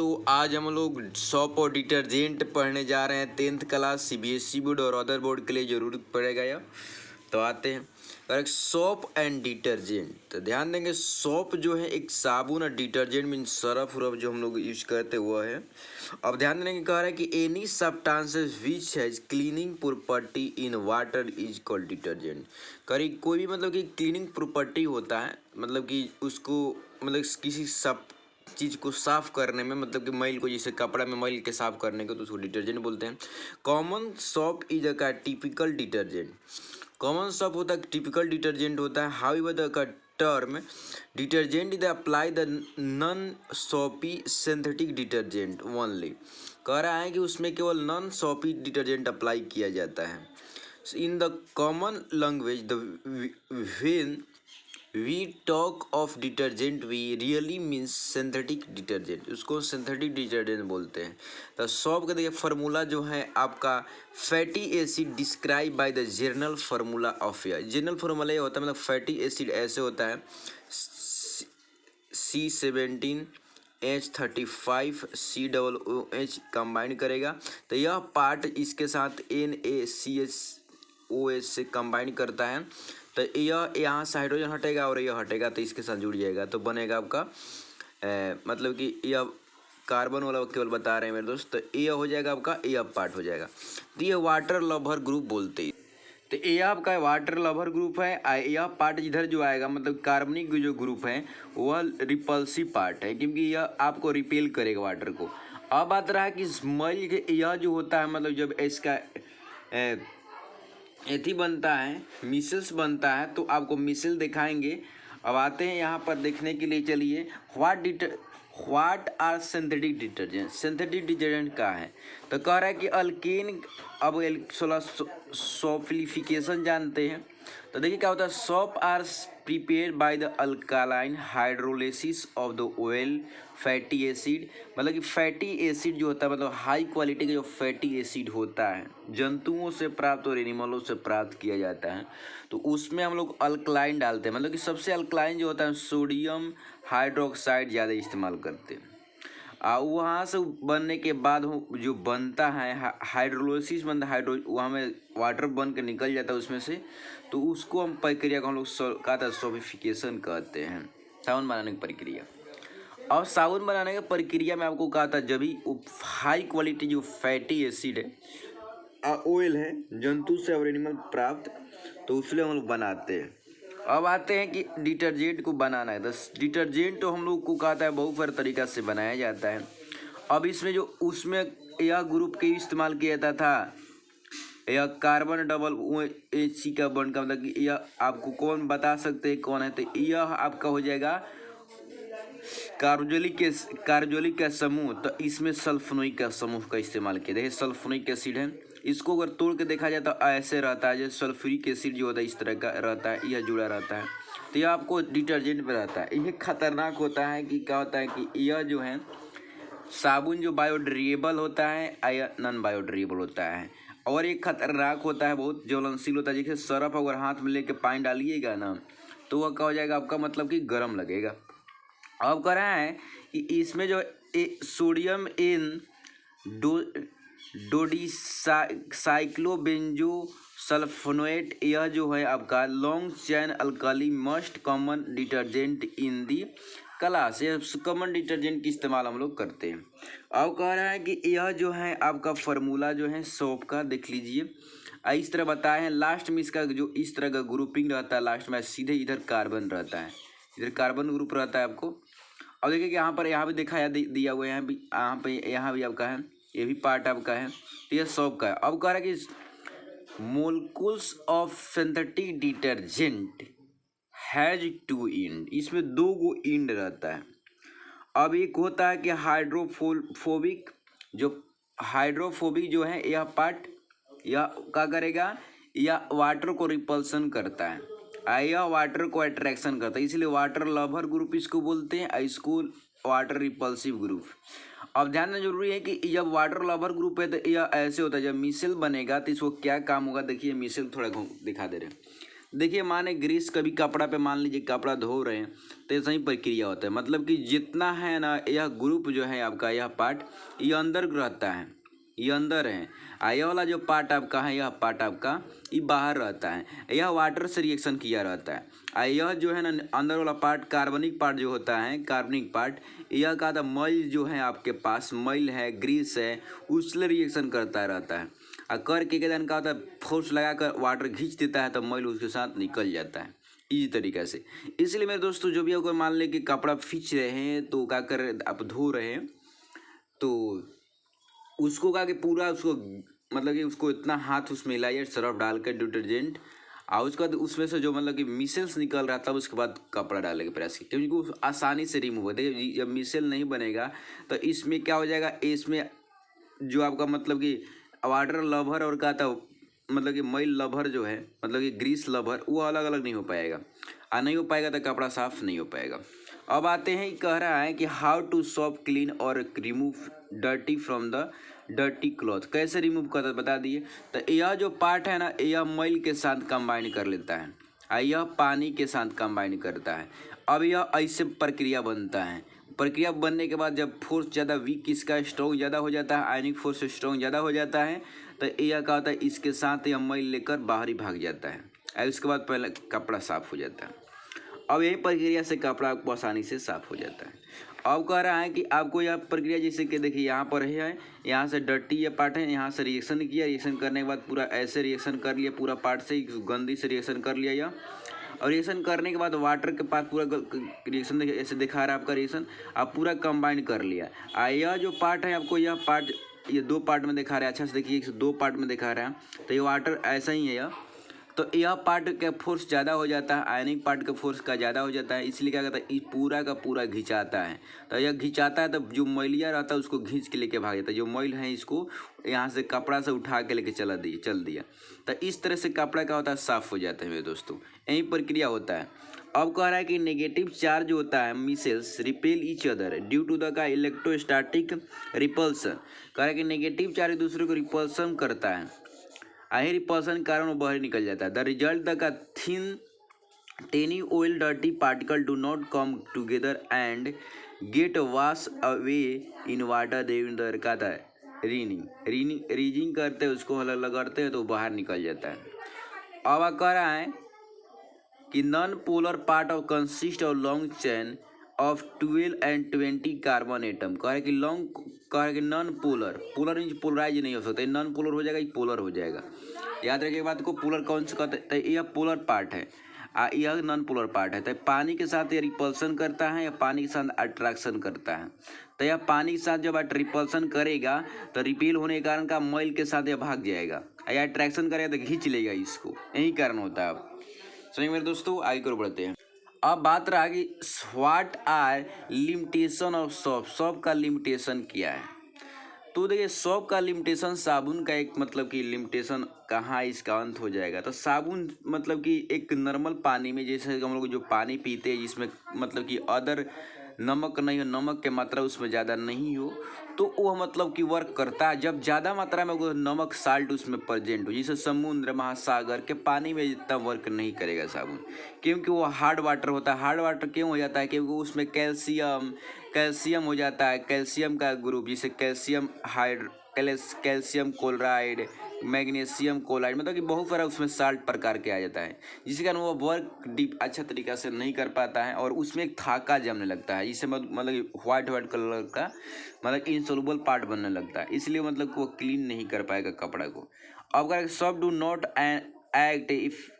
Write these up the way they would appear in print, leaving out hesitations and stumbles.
दोस्तों, आज हम लोग सोप और डिटर्जेंट पढ़ने जा रहे हैं। 10th क्लास सीबीएसई बोर्ड और अदर बोर्ड के लिए जरूर पड़ेगा यह। तो आते हैं और सोप एंड डिटर्जेंट। तो ध्यान देंगे, सोप जो है एक साबुन और डिटर्जेंट मीन सरफ उरफ जो हम लोग यूज करते हैं वो है। अब ध्यान देने की कह रहा है कि any substances which has cleaning property in water is called detergent. करी कोई भी मतलब कि क्लीनिंग प्रॉपर्टी होता है, मतलब कि उसको मतलब किसी सब चीज़ को साफ करने में, मतलब कि मैल को, जैसे कपड़ा में मैल के साफ करने को, तो उसको डिटर्जेंट बोलते हैं। Common soap is a typical detergent. Common soap होता है, टिपिकल डिटर्जेंट होता है। However the term detergent is apply the non सोपी सिंथेटिक डिटर्जेंट ओनली। कह रहा है कि उसमें केवल नॉन सोपी डिटर्जेंट अप्लाई किया जाता है। In the common language the when we talk of detergent we really means synthetic detergent. उसको सिंथेटिक डिटर्जेंट बोलते हैं। तो सोप का देखिए फार्मूला जो है आपका, fatty acid describe by the general formula of air. General formula ये होता है, मतलब फैटी एसिड ऐसे होता है C17H35COOH कंबाइन करेगा, तो यह पार्ट इसके साथ NaCHOH से कंबाइन करता है। तो यह यहाँ से हाइड्रोजन हटेगा और यह हटेगा, तो इसके साथ जुड़ जाएगा, तो बनेगा आपका मतलब कि यह कार्बन वाला केवल बता रहे हैं मेरे दोस्त। तो यह हो जाएगा आपका, यह पार्ट हो जाएगा। तो यह वाटर लवर ग्रुप बोलते हैं। तो यह आपका वाटर लवर ग्रुप है। यह पार्ट इधर जो आएगा, मतलब कार्बनिक जो ग्रुप है वह रिपल्सिव पार्ट है, क्योंकि यह आपको रिपेल करेगा वाटर को। अब बात रहा है कि स्मेल के, यह जो होता है मतलब जब इसका एथी बनता है, मिसल्स बनता है, तो आपको मिसल दिखाएंगे। अब आते हैं यहाँ पर देखने के लिए। चलिए, what are synthetic detergent. Synthetic detergent का है, तो कह रहा है कि अल्केन। अब सोपिफिकेशन जानते हैं, तो देखिए क्या होता है। Soap are prepared by the alkaline hydrolysis of the oil fatty acid. मतलब कि फैटी एसिड जो होता है, मतलब हाई क्वालिटी का जो फैटी एसिड होता है, जंतुओं से प्राप्त और एनिमलों से प्राप्त किया जाता है, तो उसमें हम लोग अल्कलाइन डालते हैं। मतलब कि सबसे अल्कलाइन जो होता है सोडियम हाइड्रोक्साइड ज़्यादा इस्तेमाल करते हैं। वहाँ से बनने के बाद जो बनता है हाइड्रोलिसिस बनता है, वहाँ में वाटर बन के निकल जाता है उसमें से, तो उसको हम प्रक्रिया को हम लोग कहते हैं सोपिफिकेशन कहते हैं, साबुन बनाने की प्रक्रिया। और साबुन बनाने की प्रक्रिया में आपको कहा था, जब भी हाई क्वालिटी जो फैटी एसिड है, ऑयल है, जंतु से और एनिमल प्राप्त, तो उसलिए हम लोग बनाते हैं। अब आते हैं कि डिटर्जेंट को बनाना है। तो डिटर्जेंट तो हम लोग को कहता है बहुत सारे तरीका से बनाया जाता है। अब इसमें जो उसमें यह ग्रुप के इस्तेमाल किया जाता था, यह कार्बन डबल OH का बॉन्ड का, मतलब कि यह आपको कौन बता सकते हैं कौन है। तो यह आपका हो जाएगा कार्बोक्सिलिक का समूह। तो इसमें सल्फोनिक का समूह का इस्तेमाल किया। देखिए सल्फोनिक एसिड है, इसको अगर तोड़ के देखा जाए तो ऐसे रहता है, जैसे सल्फ्यूरिक एसिड जो होता है इस तरह का रहता है, यह जुड़ा रहता है। तो यह आपको डिटर्जेंट में रहता है। यह खतरनाक होता है कि क्या होता है कि यह जो है साबुन जो बायोडिग्रेडेबल होता है या नॉन बायोडिग्रेडेबल होता है, और एक खतरनाक होता है, बहुत ज्वलनशील होता है। जैसे सरफ अगर हाथ में लेके पानी डालिएगा ना, तो वह क्या हो जाएगा आपका, मतलब कि गर्म लगेगा। अब कह रहा है कि इसमें जो सोडियम इन डोडीसाइक्लोबेंजोसल्फोनेट, यह जो है आपका long chain alkali most common detergent in the class. ये कॉमन डिटर्जेंट की इस्तेमाल हम लोग करते हैं। अब कह रहा है कि यह जो है आपका फार्मूला जो है सोप का, देख लीजिए इस तरह बताए हैं। लास्ट में इसका जो इस तरह का ग्रुपिंग रहता है, लास्ट में सीधे इधर कार्बन रहता है, इधर कार्बन ग्रुप रहता है आपको। अब देखिए कि यहाँ भी दिखाया दिया हुआ है, यहाँ भी आपका है, ये भी पार्ट आपका है। तो ये सोप का है। अब कह रहा है कि molecules of synthetic detergent has 2 end. इसमें 2 गो एंड रहता है। अब एक होता है कि हाइड्रोफोबिक, जो हाइड्रोफोबिक जो है यह पार्ट, यह क्या करेगा, यह वाटर को रिपल्सन करता है, यह वाटर को अट्रैक्शन करता है, इसलिए वाटर लवर ग्रुप इसको बोलते हैं, इसको वाटर रिपल्सिव ग्रुप। अब ध्यान देना जरूरी है कि जब वाटर लवर ग्रुप है तो यह ऐसे होता है, जब मिसल बनेगा तो इसको क्या काम होगा। देखिए मिसल थोड़ा दिखा दे रहे हैं। देखिए माने ग्रीस कभी कपड़ा पे मान लीजिए कपड़ा धो रहे हैं तो ऐसा ही प्रक्रिया होता है, मतलब कि जितना है ना यह ग्रुप जो है आपका, यह पार्ट ये अंदर रहता है, ये अंदर है। यह वाला जो पार्ट आपका है, यह पार्ट आपका ये बाहर रहता है, यह वाटर से रिएक्शन किया रहता है। यह जो है ना अंदर वाला पार्ट कार्बनिक पार्ट जो होता है, कार्बनिक पार्ट, यह का था मैल जो है आपके पास, मैल है, ग्रीस है, उससे रिएक्शन करता रहता है। और करके क्या होता है, फोर्स लगाकर वाटर खींच देता है तो मैल उसके साथ निकल जाता है इसी तरीके से। इसलिए मेरे दोस्तों जो भी अगर मान लें कि कपड़ा खींच रहे हैं तो क्या कर रहे आप धो रहे हैं तो उसको क्या कि पूरा उसको मतलब कि उसको इतना हाथ उसमें हिलाइए सर्फ डाल कर डिटर्जेंट, और उसके बाद उसमें से जो मतलब कि मिसेल्स निकल रहा था उसके बाद कपड़ा डालेंगे प्रेस की, क्योंकि वो आसानी से रिमूव होता है। जब मिसेल नहीं बनेगा तो इसमें क्या हो जाएगा, इसमें जो आपका मतलब कि वाटर लवर और का था मतलब कि मैल लवर जो है, मतलब कि ग्रीस लवर, वो अलग अलग नहीं हो पाएगा, और नहीं हो पाएगा तो कपड़ा साफ नहीं हो पाएगा। अब आते हैं, कह रहा है कि हाउ टू सॉप क्लीन और remove dirty from the dirty cloth, कैसे रिमूव करता बता दिए। तो यह जो पार्ट है ना यह मैल के साथ कंबाइन कर लेता है और यह पानी के साथ कंबाइन करता है। अब यह ऐसे प्रक्रिया बनता है, प्रक्रिया बनने के बाद जब फोर्स ज़्यादा वीक इसका स्ट्रॉन्ग ज़्यादा हो जाता है, आयनिक फोर्स स्ट्रॉन्ग ज़्यादा हो जाता है, तो यह क्या होता है इसके साथ यह मैल लेकर बाहर ही भाग जाता है और उसके बाद पहले कपड़ा साफ हो जाता है। अब यही प्रक्रिया से कपड़ा आपको आसानी से साफ हो जाता है। अब कह रहा है कि आपको यह प्रक्रिया जैसे कि देखिए यहाँ पर है, यहाँ से डर्टी ये पार्ट है, यहाँ से रिएक्शन किया, रिएक्शन करने के बाद पूरा ऐसे रिएक्शन कर लिया, पूरा पार्ट से गंदी से रिएक्शन कर लिया यह, और रिएक्शन करने के बाद वाटर के पास पूरा रिएक्शन देखिए ऐसे दिखा रहा है आपका रिएक्शन, आप पूरा कंबाइन कर लिया। यह जो पार्ट है आपको यह पार्ट ये दो पार्ट में दिखा रहा है, अच्छा से देखिए दो पार्ट में दिखा रहा है, तो ये वाटर ऐसा ही है यह। तो यह पार्ट का फोर्स ज़्यादा हो जाता है, आयनिक पार्ट का फोर्स का ज़्यादा हो जाता है, इसलिए क्या कहता है इस पूरा का पूरा घिंचाता है। तो यह घिंचाता है तो जो मैलिया रहता है उसको खींच के लेके भाग जाता है, जो मैल है इसको यहाँ से कपड़ा से उठा के लेके चल दिया। तो इस तरह से कपड़ा का होता है साफ़ हो जाता है मेरे दोस्तों, यही प्रक्रिया होता है। अब कह रहा है कि नेगेटिव चार्ज होता है micelles repel each other due to the का इलेक्ट्रोस्टैटिक रिपल्सन, कह रहा है कि नेगेटिव चार्ज दूसरे को रिपल्सन करता है, आई रिपल्सन के कारण वो बाहर निकल जाता है। द रिजल्ट द का thin tiny oil dirty particle do not come together and get wash away in water Devinder का था रीजिंग करते हैं उसको अलग अलग करते हैं तो बाहर निकल जाता है। अब कह रहा है कि non polar part of consist of long chain of 12 and 20 carbon atom, कह रहे कि लॉन्ग कह रहे कि non polar, polar means polarize नहीं हो सकता, नॉन पोलर हो जाएगा ये पोलर हो जाएगा। याद रखिए बात को, पोलर कौन से कहते हैं, यह पोलर पार्ट है यह नॉन पोलर पार्ट है। तो पानी के साथ ये रिपल्सन करता है या पानी के साथ अट्रैक्शन करता है। तो यह पानी के साथ जब रिपल्सन करेगा तो रिपेल होने के कारण का मैल के साथ यह भाग जाएगा, या अट्रैक्शन करेगा तो खींच लेगा इसको, यही कारण होता है। समझ मेरे दोस्तों, आगे को बढ़ते हैं। अब बात रहा कि what are limitation of soap, soap का लिमिटेशन क्या है। तो देखिए सोप का लिमिटेशन, साबुन का एक मतलब कि लिमिटेशन कहाँ इसका अंत हो जाएगा। तो साबुन मतलब कि एक नॉर्मल पानी में, जैसे हम लोग जो पानी पीते हैं जिसमें मतलब कि अदर नमक नहीं हो, नमक की मात्रा उसमें ज़्यादा नहीं हो, तो वह मतलब कि वर्क करता है जब ज़्यादा मात्रा में वो नमक साल्ट उसमें प्रेजेंट हो। जैसे समुद्र महासागर के पानी में इतना वर्क नहीं करेगा साबुन, क्योंकि वो हार्ड वाटर होता है। हार्ड वाटर क्यों हो जाता है, क्योंकि उसमें कैल्शियम हो जाता है, कैल्शियम का ग्रुप, जिसे कैल्शियम क्लोराइड, मैग्नीशियम क्लोराइड, मतलब कि बहुत सारा उसमें साल्ट प्रकार के आ जाता है, जिसके कारण वो वर्क डीप अच्छा तरीक़ा से नहीं कर पाता है और उसमें एक थाका जमने लगता है, जिससे मतलब व्हाइट कलर का मतलब इनसोल्युबल पार्ट बनने लगता है, इसलिए मतलब वो क्लीन नहीं कर पाएगा कपड़ा को। अब अगर सब do not act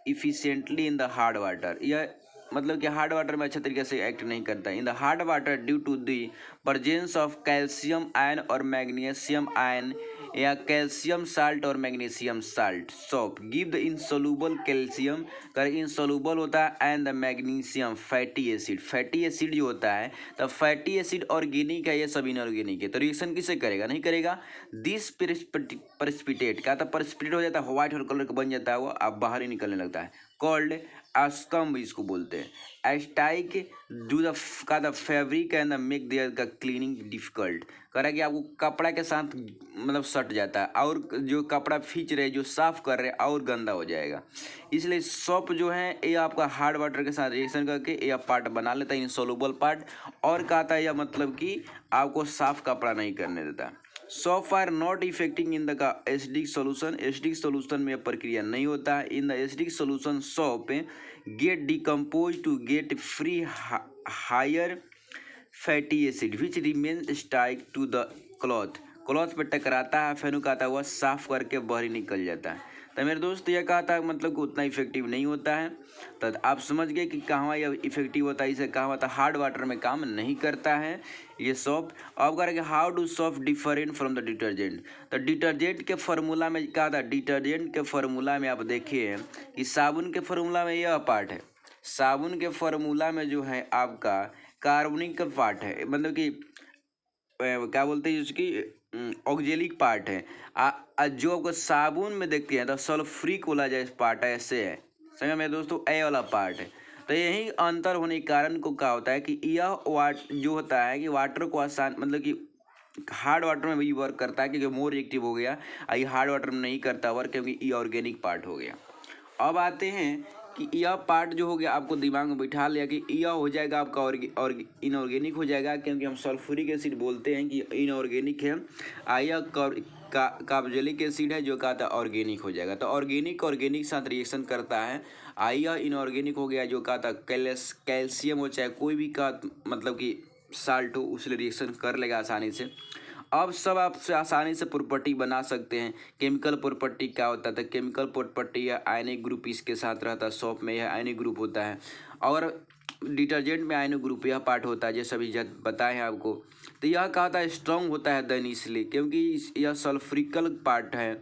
efficiently in the hard water, यह मतलब कि हार्ड वाटर में अच्छा तरीके से एक्ट नहीं करता। In the hard water due to the presence of calcium ion और मैग्नीशियम आयन या कैल्शियम साल्ट और magnesium salt, soap give the insoluble calcium कर इनसोल्युबल होता है and the magnesium fatty acid, fatty acid जो होता है तो फैटी एसिड ऑर्गेनिक है, ये सब इनऑर्गेनिक है, तो रिएक्शन किसे करेगा, नहीं करेगा। दिस प्रेसिपिटेट का तो प्रेसिपिटेट हो जाता है, व्हाइट कलर का बन जाता है, वो अब बाहर ही निकलने लगता है, कॉल्ड स्तंभ इसको बोलते हैं। Strike do the fabric and make their का क्लीनिंग डिफिकल्ट। कह रहा है कि आपको कपड़ा के साथ मतलब सट जाता है और जो कपड़ा खींच रहे जो साफ कर रहे और गंदा हो जाएगा। इसलिए सोप जो है ये आपका हार्ड वाटर के साथ रिएक्शन करके यह पार्ट बना लेता है, इनसोल्युबल पार्ट, और कहता है यह मतलब कि आपको साफ कपड़ा नहीं करने देता। Soap are not effecting in the का एसिडिक सोल्यूशन। एसिडिक सोल्यूशन में प्रक्रिया नहीं होता है। In the acidic solution soap get decompose to get free higher fatty acid which remain stick to the cloth पे टकराता है, फिर कहता है वह साफ करके बाहर निकल जाता है। तो मेरे दोस्त यह कहता है मतलब कि उतना इफेक्टिव नहीं होता है। तो आप समझ गए कि कहाँ यह इफेक्टिव होता है, इसे कहाँ होता है हार्ड वाटर में काम नहीं करता है ये सोप। अब कह रहे हैं how do soap different from the detergent. तो डिटर्जेंट के फार्मूला में कहा था, डिटर्जेंट के फार्मूला में आप देखिए कि साबुन के फार्मूला में यह पार्ट है, साबुन के फार्मूला में जो है आपका कार्बनिक का पार्ट है, मतलब कि क्या बोलते हैं उसकी ऑक्जेलिक पार्ट है। जो आपको साबुन में देखते हैं तो सल्फ्रिक वाला जो पार्ट है ऐसे है, समझ में दोस्तों, ए वाला पार्ट है। तो यही अंतर होने के कारण को क्या होता है कि यह जो होता है कि वाटर को आसान मतलब कि हार्ड वाटर में भी वर्क करता है क्योंकि मोर रिएक्टिव हो गया, ये हार्ड वाटर में नहीं करता वर्क क्योंकि ये ऑर्गेनिक पार्ट हो गया। अब आते हैं कि यह पार्ट जो हो गया आपको दिमाग में बैठा लिया कि यह हो जाएगा आपका इनऑर्गेनिक हो जाएगा, क्योंकि हम सल्फ्यूरिक एसिड बोलते हैं कि इनऑर्गेनिक है, यह कार्बोक्सिलिक एसिड है जो कहता है ऑर्गेनिक हो जाएगा। तो ऑर्गेनिक साथ रिएक्शन करता है, यह इनऑर्गेनिक हो गया जो कहता कैल्शियम हो चाहे कोई भी का मतलब कि साल्ट हो उससे रिएक्शन कर लेगा आसानी से। अब सब आप आसानी से प्रॉपर्टी बना सकते हैं। केमिकल प्रॉपर्टी क्या होता है, तो केमिकल प्रॉपर्टी या आयनिक ग्रुप इसके साथ रहता है, सोप में यह आयनिक ग्रुप होता है और डिटर्जेंट में आयनिक ग्रुप यह पार्ट होता है, जैसे अभी बताए हैं आपको। तो यह कहा था स्ट्रॉन्ग होता है देन इसलिए क्योंकि यह सल्फ्रिकल पार्ट है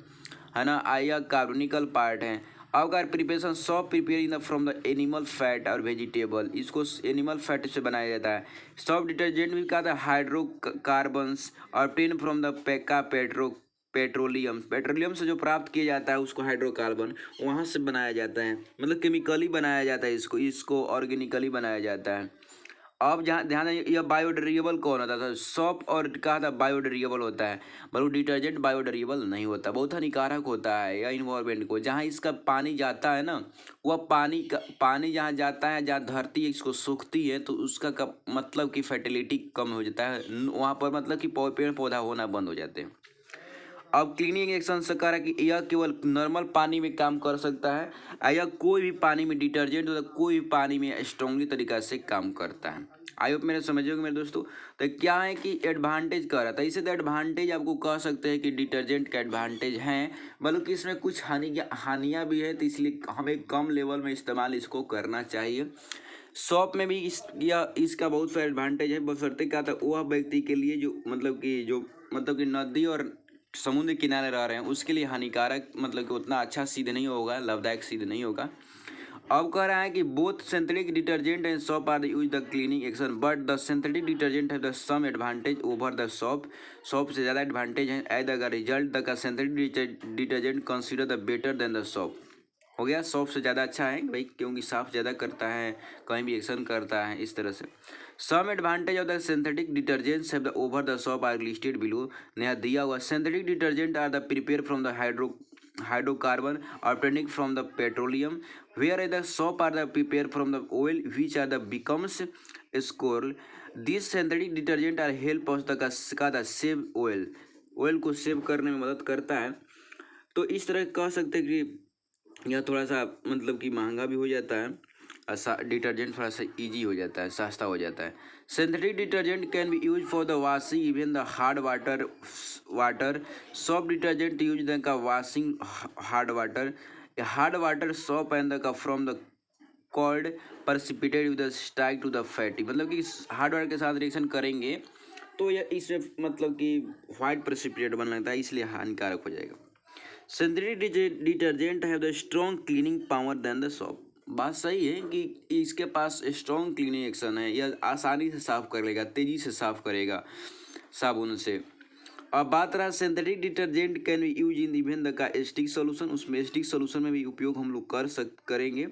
ना, यह कार्बोनिकल पार्ट है। अगर preparation soap prepare from the animal fat और वेजिटेबल, इसको एनिमल फैट से बनाया जाता है। सोप डिटर्जेंट भी कहता है hydrocarbons obtain from the petroleum से जो प्राप्त किया जाता है उसको हाइड्रोकार्बन वहाँ से बनाया जाता है, मतलब केमिकली बनाया जाता है, इसको ऑर्गेनिकली बनाया जाता है। अब जहाँ ध्यान दें यह बायोडिग्रेडेबल कौन होता था, सोप और कहा था बायोडिग्रेडेबल होता है, बल्कि डिटर्जेंट बायोडिग्रेडेबल नहीं होता, बहुत हानिकारक होता है या इन्वायरमेंट को। जहाँ इसका पानी जाता है ना, वह पानी जहाँ जाता है, जहाँ धरती इसको सूखती है तो उसका मतलब कि फर्टिलिटी कम हो जाता है, वहाँ पर मतलब कि पेड़ पौधा होना बंद हो जाते हैं। अब क्लीनिंग एक्शन से कह रहा है कि यह केवल नॉर्मल पानी में काम कर सकता है, यह कोई भी पानी में डिटर्जेंट होता है कोई भी पानी में स्ट्रांगली तरीका से काम करता है। आई होप मेरे समझोगे मेरे दोस्तों। तो क्या है कि एडवांटेज कह रहा था, इसे तो एडवांटेज आपको कह सकते हैं कि डिटर्जेंट का एडवांटेज हैं, बल्कि इसमें कुछ हानियाँ भी है, तो इसलिए हमें कम लेवल में इस्तेमाल इसको करना चाहिए। शॉप में भी इसका बहुत सारा एडवांटेज है, बशर्ते क्या था वह व्यक्ति के लिए जो मतलब कि नदी और समुद्र किनारे रह रहे हैं उसके लिए हानिकारक, मतलब कि उतना अच्छा सिद्ध नहीं होगा, लाभदायक सिद्ध नहीं होगा। अब कह रहा है कि both synthetic detergent and soap are use the cleaning action but the synthetic detergent have the some advantage over the soap से ज़्यादा एडवांटेज है। As the result the synthetic detergent consider the better than the soap. हो गया, soap से ज़्यादा अच्छा है भाई क्योंकि साफ ज़्यादा करता है, कहीं भी एक्शन करता है इस तरह से। Some advantage of the synthetic detergents have the over the soap are listed below. नया दिया हुआ synthetic detergent are the prepare from the hydrocarbon obtained from the petroleum, whereas the soap are the prepared from the oil which are the becomes scroll. These synthetic detergent are help us the save oil को save करने में मदद करता है। तो इस तरह कह सकते हैं कि यह थोड़ा सा मतलब कि महंगा भी हो जाता है, डिटर्जेंट थोड़ा सा इजी हो जाता है, सस्ता हो जाता है। Synthetic detergent can be use for the washing even the hard water soap detergent use the का washing hard water soap and the का from the cold precipitate with the strike to the fatty, मतलब कि hard water के साथ reaction करेंगे तो यह इसमें मतलब कि व्हाइट प्रेसिपिटेट बन लगता है, इसलिए हानिकारक हो जाएगा। Synthetic detergent have the strong cleaning power than the soap. बात सही है कि इसके पास स्ट्रॉन्ग क्लीनिंग एक्शन है, यह आसानी से साफ कर लेगा, तेज़ी से साफ करेगा साबुन से। अब बात रहा synthetic detergent can be use in even the का एस्टिक सोल्यूशन, उसमें एस्टिक सोल्यूशन में भी उपयोग हम लोग करेंगे।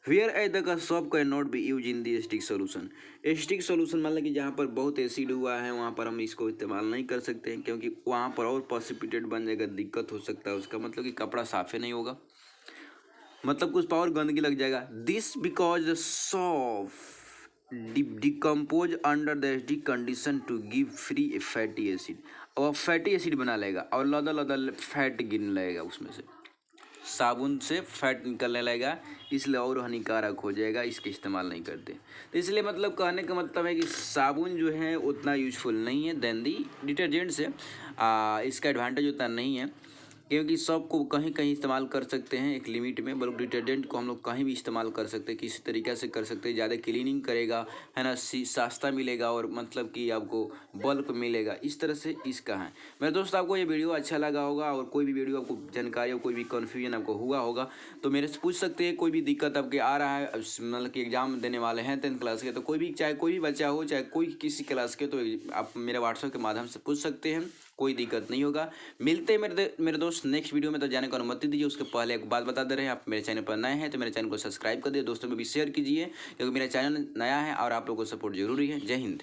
वेयर एज द का shop can not be use in the asterisk solution. Asterisk solution मान लें कि जहाँ पर बहुत एसिड हुआ है वहाँ पर हम इसको इस्तेमाल नहीं कर सकते हैं, क्योंकि वहाँ पर और प्रेसिपिटेट बन जाएगा, दिक्कत हो सकता है उसका, मतलब कि कपड़ा साफ ही नहीं होगा, मतलब कुछ और गंदगी लग जाएगा। This because the soap decompose under the acidic condition to give free fatty acid, और फैटी एसिड बना लेगा और लदा लदा फैट गिरने लगेगा, उसमें से साबुन से फैट निकलने लगेगा, इसलिए और हानिकारक हो जाएगा, इसके इस्तेमाल नहीं करते। तो इसलिए मतलब कहने का मतलब है कि साबुन जो है उतना यूजफुल नहीं है देन दी डिटर्जेंट से, इसका एडवांटेज उतना नहीं है, क्योंकि सब को कहीं कहीं इस्तेमाल कर सकते हैं एक लिमिट में, बल्कि डिटर्जेंट को हम लोग कहीं भी इस्तेमाल कर सकते हैं, किसी तरीके से कर सकते हैं, ज़्यादा क्लीनिंग करेगा, है ना, सस्ता मिलेगा और मतलब कि आपको बल्क मिलेगा, इस तरह से इसका है। मेरे दोस्त आपको ये वीडियो अच्छा लगा होगा, और कोई भी वीडियो आपको जानकारी हो, कोई भी कन्फ्यूजन आपको हुआ होगा तो मेरे से पूछ सकते हैं। कोई भी दिक्कत आपके आ रहा है, मतलब कि एग्जाम देने वाले हैं 10th क्लास के, तो कोई भी, चाहे कोई भी बच्चा हो, चाहे कोई किसी क्लास के, तो आप मेरे व्हाट्सएप के माध्यम से पूछ सकते हैं, कोई दिक्कत नहीं होगा। मिलते हैं मेरे दोस्त नेक्स्ट वीडियो में, तो जाने को अनुमति दीजिए। उसके पहले एक बात बता दे रहे हैं, आप मेरे चैनल पर नए हैं तो मेरे चैनल को सब्सक्राइब कर दिए, दोस्तों में भी शेयर कीजिए, क्योंकि मेरा चैनल नया है और आप लोगों को सपोर्ट जरूरी है। जय हिंद।